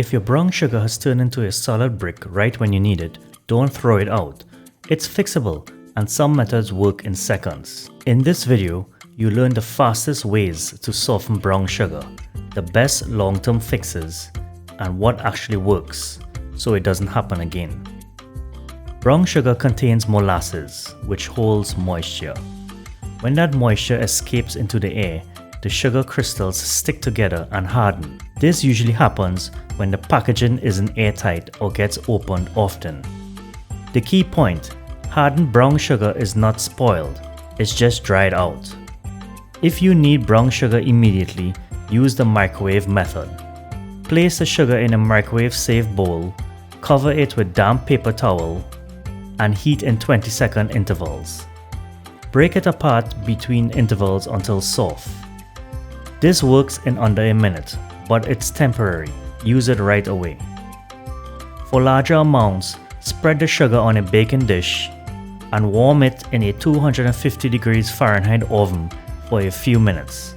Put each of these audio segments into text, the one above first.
If your brown sugar has turned into a solid brick right when you need it, don't throw it out. It's fixable, and some methods work in seconds. In this video, you learn the fastest ways to soften brown sugar, the best long-term fixes, and what actually works, so it doesn't happen again. Brown sugar contains molasses, which holds moisture. When that moisture escapes into the air, the sugar crystals stick together and harden. This usually happens when the packaging isn't airtight or gets opened often. The key point: hardened brown sugar is not spoiled, it's just dried out. If you need brown sugar immediately, use the microwave method. Place the sugar in a microwave-safe bowl, cover it with damp paper towel, and heat in 20-second intervals. Break it apart between intervals until soft. This works in under a minute, but it's temporary. Use it right away. For larger amounts, spread the sugar on a baking dish and warm it in a 250 degrees Fahrenheit oven for a few minutes.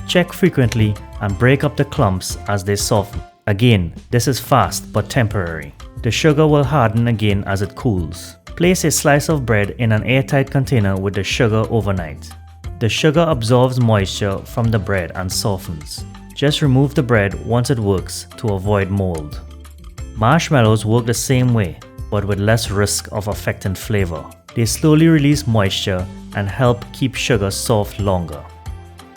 Check frequently and break up the clumps as they soften. Again, this is fast but temporary. The sugar will harden again as it cools. Place a slice of bread in an airtight container with the sugar overnight. The sugar absorbs moisture from the bread and softens. Just remove the bread once it works to avoid mold. Marshmallows work the same way, but with less risk of affecting flavor. They slowly release moisture and help keep sugar soft longer.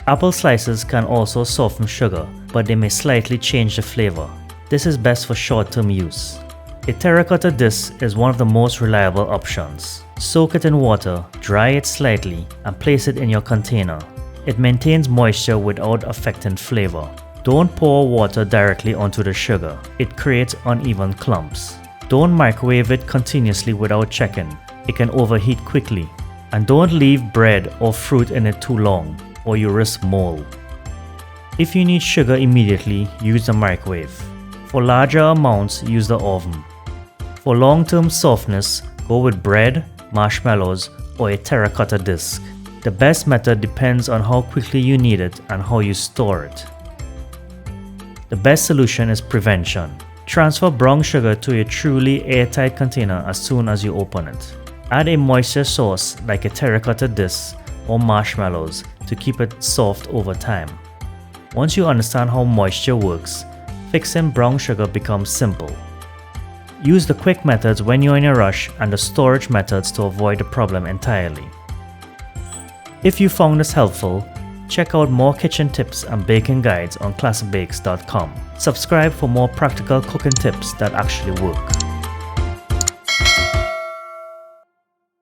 Apple slices can also soften sugar, but they may slightly change the flavor. This is best for short-term use. A terracotta disc is one of the most reliable options. Soak it in water, dry it slightly, and place it in your container. It maintains moisture without affecting flavor. Don't pour water directly onto the sugar. It creates uneven clumps. Don't microwave it continuously without checking. It can overheat quickly. And don't leave bread or fruit in it too long, or you risk mold. If you need sugar immediately, use the microwave. For larger amounts, use the oven. For long-term softness, go with bread, marshmallows, or a terracotta disc. The best method depends on how quickly you need it and how you store it. The best solution is prevention. Transfer brown sugar to a truly airtight container as soon as you open it. Add a moisture source like a terracotta disc or marshmallows to keep it soft over time. Once you understand how moisture works, fixing brown sugar becomes simple. Use the quick methods when you're in a rush and the storage methods to avoid the problem entirely. If you found this helpful, check out more kitchen tips and baking guides on classicbakes.com. Subscribe for more practical cooking tips that actually work.